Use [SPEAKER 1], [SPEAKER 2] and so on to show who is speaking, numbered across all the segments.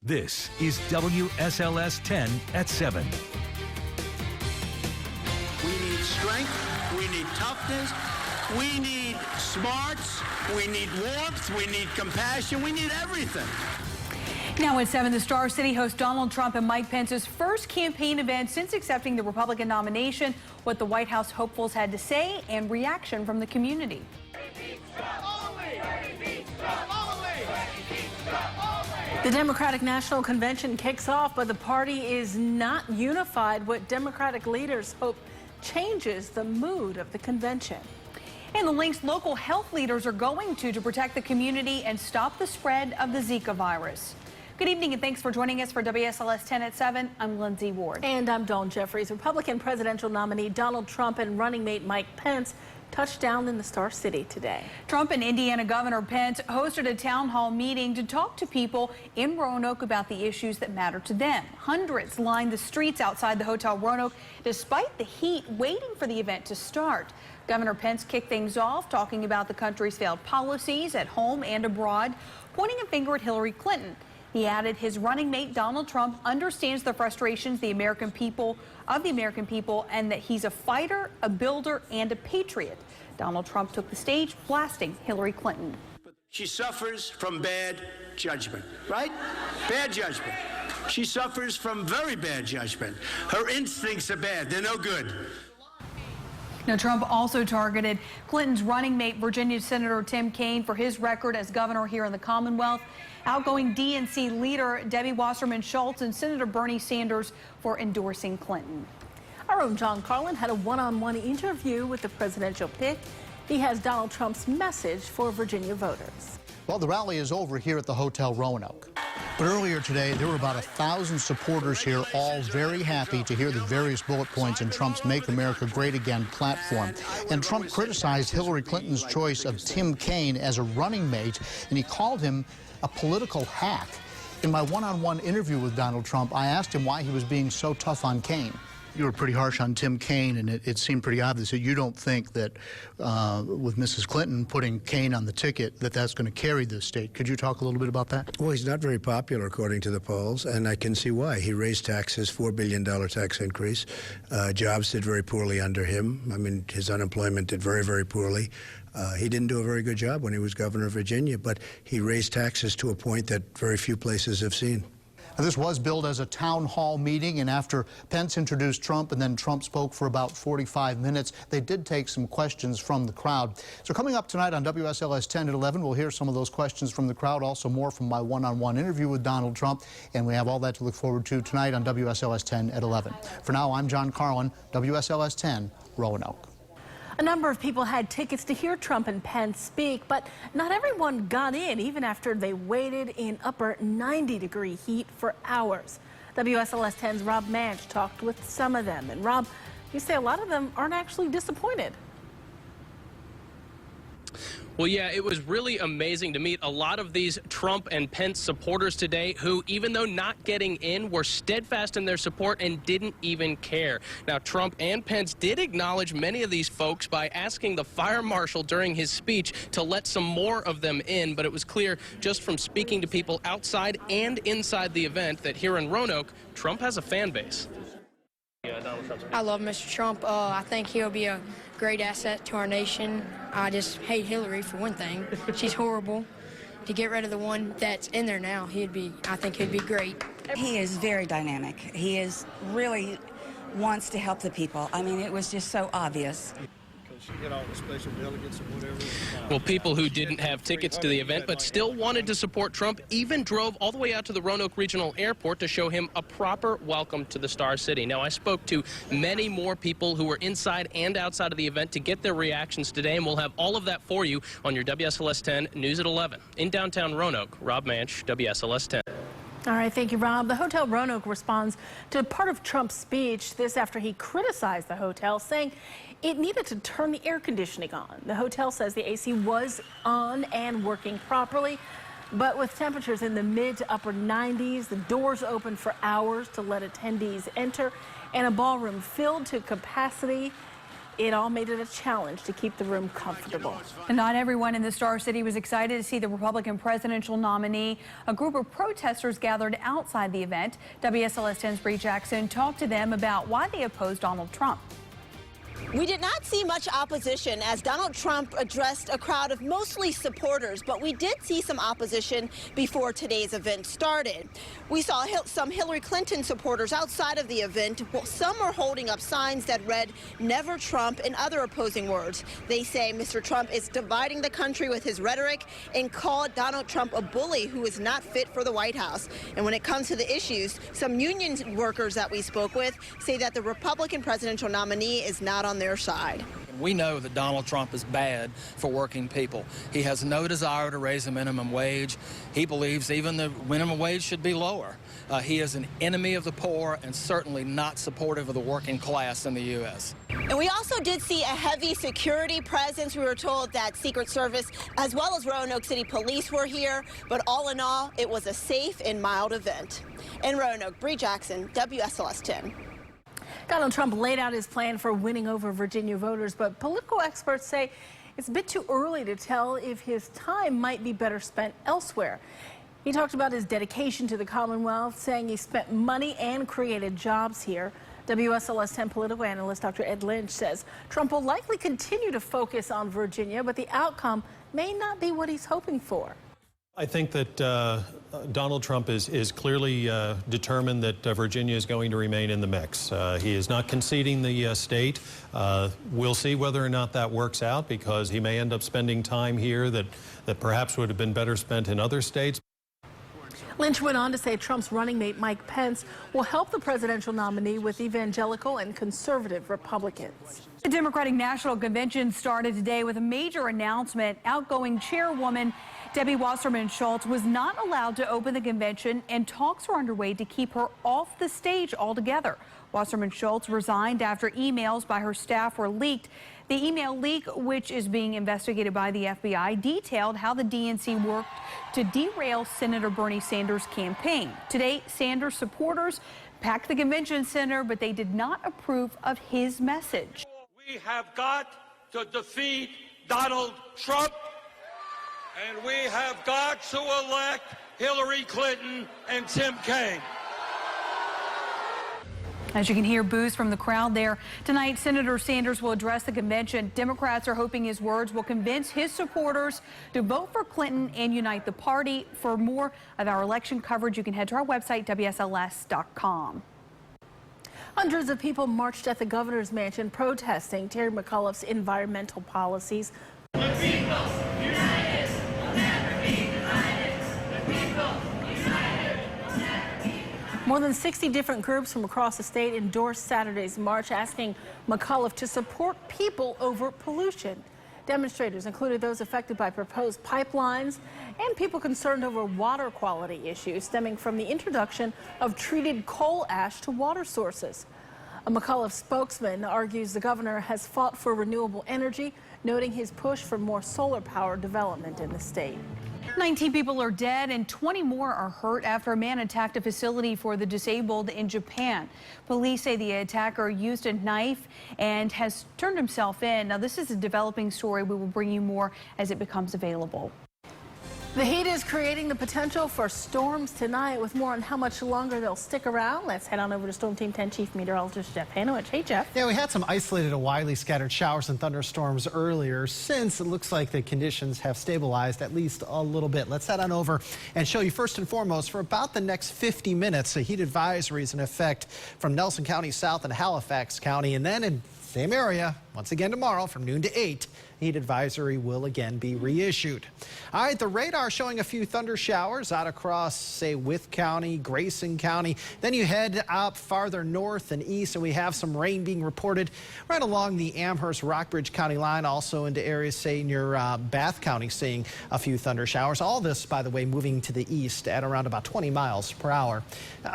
[SPEAKER 1] This is WSLS 10 at 7.
[SPEAKER 2] We need strength, we need toughness, we need smarts, we need warmth, we need compassion, we need everything.
[SPEAKER 3] Now at 7, the Star City hosts Donald Trump and Mike Pence's first campaign event since accepting the Republican nomination, what the White House hopefuls had to say, and reaction from the community.
[SPEAKER 4] The Democratic National Convention kicks off, but the party is not unified. What Democratic leaders hope changes the mood of the convention.
[SPEAKER 3] And the links local health leaders are going to protect the community and stop the spread of the Zika virus. Good evening and thanks for joining us for WSLS 10 at 7. I'm Lindsay Ward.
[SPEAKER 4] And I'm Dawn Jeffries. Republican presidential nominee Donald Trump and running mate Mike Pence touched down in the Star City today.
[SPEAKER 3] Trump and Indiana Governor Pence hosted a town hall meeting to talk to people in Roanoke about the issues that matter to them. Hundreds lined the streets outside the Hotel Roanoke despite the heat, waiting for the event to start. Governor Pence kicked things off, talking about the country's failed policies at home and abroad, pointing a finger at Hillary Clinton. He added his running mate Donald Trump understands the frustrations of the American people, and that he's a fighter, a builder, and a patriot. Donald Trump took the stage, blasting Hillary Clinton.
[SPEAKER 2] She suffers from bad judgment, right? Bad judgment. She suffers from very bad judgment. Her instincts are bad. They're no good.
[SPEAKER 3] Now, Trump also targeted Clinton's running mate, Virginia Senator Tim Kaine, for his record as governor here in the Commonwealth. Outgoing DNC leader Debbie Wasserman Schultz and Senator Bernie Sanders for endorsing Clinton.
[SPEAKER 4] Our own John Carlin had a one-on-one interview with the presidential pick. He has Donald Trump's message for Virginia voters.
[SPEAKER 5] Well, the rally is over here at the Hotel Roanoke. But earlier today, there were about 1,000 supporters here, all very happy to hear the various bullet points in Trump's Make America Great Again platform. And Trump criticized Hillary Clinton's choice of Tim Kaine as a running mate, and he called him a political hack. In my one-on-one interview with Donald Trump, I asked him why he was being so tough on Kaine. You were pretty harsh on Tim Kaine, and it seemed pretty obvious that you don't think that with Mrs. Clinton putting Kaine on the ticket, that that's going to carry this state. Could you talk a little bit about that?
[SPEAKER 6] Well, he's not very popular, according to the polls, and I can see why. He raised taxes, $4 billion tax increase. Jobs did very poorly under him. I mean, his unemployment did very, very poorly. He didn't do a very good job when he was governor of Virginia, but he raised taxes to a point that very few places have seen.
[SPEAKER 5] Now, this was billed as a town hall meeting, and after Pence introduced Trump and then Trump spoke for about 45 minutes, they did take some questions from the crowd. So coming up tonight on WSLS 10 at 11, we'll hear some of those questions from the crowd, also more from my one-on-one interview with Donald Trump, and we have all that to look forward to tonight on WSLS 10 at 11. For now, I'm John Carlin, WSLS 10, Roanoke.
[SPEAKER 4] A number of people had tickets to hear Trump and Pence speak, but not everyone got in, even after they waited in upper 90-degree heat for hours. WSLS 10's Rob Manch talked with some of them. And Rob, you say a lot of them aren't actually disappointed.
[SPEAKER 7] Well, yeah, it was really amazing to meet a lot of these Trump and Pence supporters today who, even though not getting in, were steadfast in their support and didn't even care. Now, Trump and Pence did acknowledge many of these folks by asking the fire marshal during his speech to let some more of them in, but it was clear just from speaking to people outside and inside the event that here in Roanoke, Trump has a fan base.
[SPEAKER 8] I love Mr. Trump. I think he'll be a great asset to our nation. I just hate Hillary for one thing. She's horrible. To get rid of the one that's in there now, I think he'd be great.
[SPEAKER 9] He is very dynamic. He is really wants to help the people. I mean, it was just so obvious.
[SPEAKER 10] You get all the special delegates and whatever.
[SPEAKER 7] Well, people who didn't have tickets to the event but still wanted to support Trump even drove all the way out to the Roanoke Regional Airport to show him a proper welcome to the Star City. Now, I spoke to many more people who were inside and outside of the event to get their reactions today, and we'll have all of that for you on your WSLS 10 News at 11. In downtown Roanoke, Rob Manch, WSLS 10.
[SPEAKER 4] All right, thank you, Rob. The Hotel Roanoke responds to part of Trump's speech, this after he criticized the hotel, saying it needed to turn the air conditioning on. The hotel says the AC was on and working properly, but with temperatures in the mid to upper 90s, the doors open for hours to let attendees enter, and a ballroom filled to capacity. it all made it a challenge to keep the room comfortable.
[SPEAKER 3] And not everyone in the Star City was excited to see the Republican presidential nominee. A group of protesters gathered outside the event. WSLS10's Bree Jackson talked to them about why they opposed Donald Trump.
[SPEAKER 11] We did not see much opposition as Donald Trump addressed a crowd of mostly supporters, but we did see some opposition before today's event started. We saw some Hillary Clinton supporters outside of the event. Some were holding up signs that read "Never Trump" and other opposing words. They say Mr. Trump is dividing the country with his rhetoric and called Donald Trump a bully who is not fit for the White House. And when it comes to the issues, some union workers that we spoke with say that the Republican presidential nominee is not on their side.
[SPEAKER 12] We know that Donald Trump is bad for working people. He has no desire to raise the minimum wage. He believes even the minimum wage should be lower. He is an enemy of the poor and certainly not supportive of the working class in the U.S.
[SPEAKER 11] And we also did see a heavy security presence. We were told that Secret Service as well as Roanoke City Police were here, but all in all, it was a safe and mild event. In Roanoke, Bree Jackson, WSLS 10.
[SPEAKER 4] Donald Trump laid out his plan for winning over Virginia voters, but political experts say it's a bit too early to tell if his time might be better spent elsewhere. He talked about his dedication to the Commonwealth, saying he spent money and created jobs here. WSLS 10 political analyst Dr. Ed Lynch says Trump will likely continue to focus on Virginia, but the outcome may not be what he's hoping for.
[SPEAKER 13] I think that Donald Trump is clearly determined that Virginia is going to remain in the mix. He is not conceding the state. We'll see whether or not that works out, because he may end up spending time here that perhaps would have been better spent in other states.
[SPEAKER 4] Lynch went on to say Trump's running mate Mike Pence will help the presidential nominee with evangelical and conservative Republicans.
[SPEAKER 3] The Democratic National Convention started today with a major announcement. Outgoing chairwoman Debbie Wasserman Schultz was not allowed to open the convention, and talks are underway to keep her off the stage altogether. Wasserman Schultz resigned after emails by her staff were leaked. The email leak, which is being investigated by the FBI, detailed how the DNC worked to derail Senator Bernie Sanders' campaign. Today, Sanders supporters packed the convention center, but they did not approve of his message.
[SPEAKER 14] We have got to defeat Donald Trump, and we have got to elect Hillary Clinton and Tim Kaine.
[SPEAKER 3] As you can hear, boos from the crowd there. Tonight, Senator Sanders will address the convention. Democrats are hoping his words will convince his supporters to vote for Clinton and unite the party. For more of our election coverage, you can head to our website, WSLS.com.
[SPEAKER 4] Hundreds of people marched at the governor's mansion protesting Terry McAuliffe's environmental policies.
[SPEAKER 15] The people united will never be divided. The people united will never be divided.
[SPEAKER 4] More than 60 different groups from across the state endorsed Saturday's march, asking McAuliffe to support people over pollution. Demonstrators included those affected by proposed pipelines and people concerned over water quality issues stemming from the introduction of treated coal ash to water sources. A McAuliffe spokesman argues the governor has fought for renewable energy, noting his push for more solar power development in the state.
[SPEAKER 3] 19 people are dead and 20 more are hurt after a man attacked a facility for the disabled in Japan. Police say the attacker used a knife and has turned himself in. Now, this is a developing story. We will bring you more as it becomes available.
[SPEAKER 4] The heat is creating the potential for storms tonight. With more on how much longer they'll stick around, let's head on over to Storm Team 10 Chief Meteorologist Jeff Hanowich. Hey, Jeff.
[SPEAKER 16] Yeah, we had some isolated and widely scattered showers and thunderstorms earlier. Since it looks like the conditions have stabilized at least a little bit. Let's head on over and show you first and foremost for about the next 50 minutes, a heat advisory is in effect from Nelson County south and Halifax County, and then in same area once again tomorrow from noon to 8. Heat advisory will again be reissued. All right, the radar showing a few thunder showers out across, say, Wythe County, Grayson County. Then you head up farther north and east, and we have some rain being reported right along the Amherst-Rockbridge County line, also into areas, say, near Bath County, seeing a few thunder showers. All this, by the way, moving to the east at around about 20 miles per hour.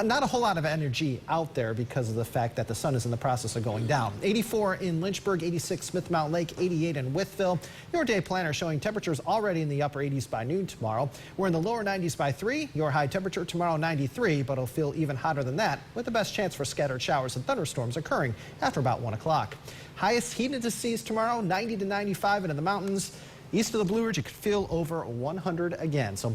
[SPEAKER 16] Not a whole lot of energy out there because of the fact that the sun is in the process of going down. 84 84 in Lynchburg, 86 Smith Mountain Lake, 88 in Wytheville. Your day planner showing temperatures already in the upper 80s by noon tomorrow. We're in the lower 90s by 3. Your high temperature tomorrow 93, but it'll feel even hotter than that with the best chance for scattered showers and thunderstorms occurring after about 1 o'clock. Highest heat indices tomorrow, 90 to 95, and in the mountains east of the Blue Ridge, you could feel over 100 again. So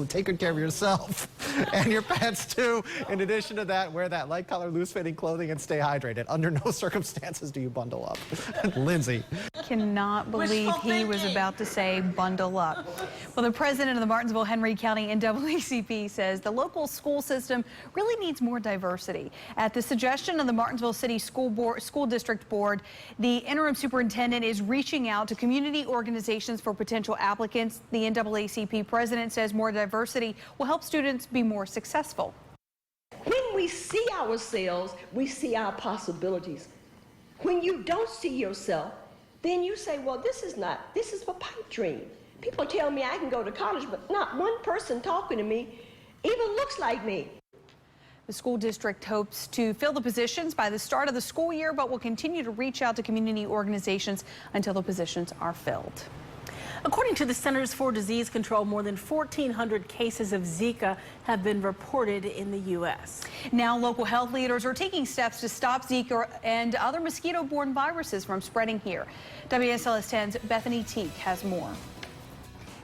[SPEAKER 16] take good care of yourself and your pets too. In addition to that, wear that light color, loose-fitting clothing and stay hydrated. Under no circumstances do you bundle up. Lindsay.
[SPEAKER 3] Cannot believe he was about to say bundle up. Well, the president of the Martinsville Henry County NAACP says the local school system really needs more diversity. At the suggestion of the Martinsville City School District Board, the interim superintendent is reaching out to community organizations for potential applicants. The NAACP president says more diversity will help students be more successful.
[SPEAKER 17] When we see ourselves, we see our possibilities. When you don't see yourself, then you say, well, this is a pipe dream. People tell me I can go to college, but not one person talking to me even looks like me.
[SPEAKER 3] The school district hopes to fill the positions by the start of the school year, but will continue to reach out to community organizations until the positions are filled.
[SPEAKER 4] According to the Centers for Disease Control, more than 1,400 cases of Zika have been reported in the U.S.
[SPEAKER 3] Now, local health leaders are taking steps to stop Zika and other mosquito-borne viruses from spreading here. WSLS10's Bethany Teague has more.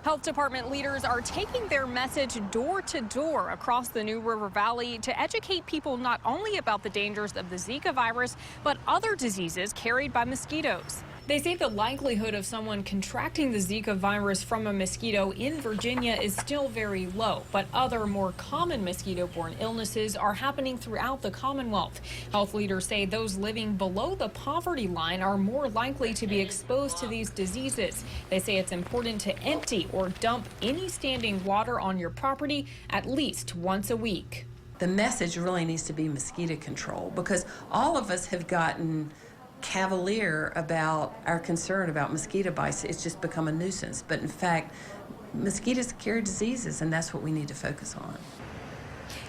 [SPEAKER 18] Health department leaders are taking their message door to door across the New River Valley to educate people not only about the dangers of the Zika virus, but other diseases carried by mosquitoes. They say the likelihood of someone contracting the Zika virus from a mosquito in Virginia is still very low, but other more common mosquito-borne illnesses are happening throughout the Commonwealth. Health leaders say those living below the poverty line are more likely to be exposed to these diseases. They say it's important to empty or dump any standing water on your property at least once a week.
[SPEAKER 19] The message really needs to be mosquito control, because all of us have gotten cavalier about our concern about mosquito bites. It's just become a nuisance. But in fact, mosquitoes carry diseases, and that's what we need to focus on.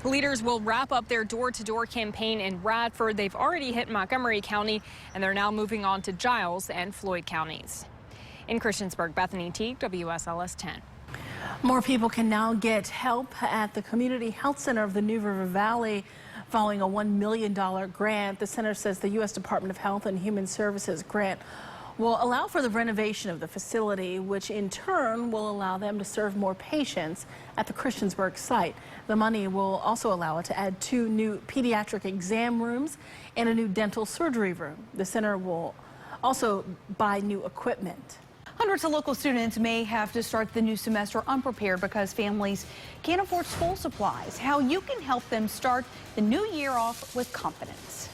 [SPEAKER 18] Leaders will wrap up their door-to-door campaign in Radford. They've already hit Montgomery County, and they're now moving on to Giles and Floyd counties. In Christiansburg, Bethany Teague, WSLS 10.
[SPEAKER 4] More people can now get help at the Community Health Center of the New River Valley following a $1 million grant. The center says the U.S. Department of Health and Human Services grant will allow for the renovation of the facility, which in turn will allow them to serve more patients at the Christiansburg site. The money will also allow it to add 2 new pediatric exam rooms and a new dental surgery room. The center will also buy new equipment.
[SPEAKER 3] Hundreds of local students may have to start the new semester unprepared because families can't afford school supplies. How you can help them start the new year off with confidence.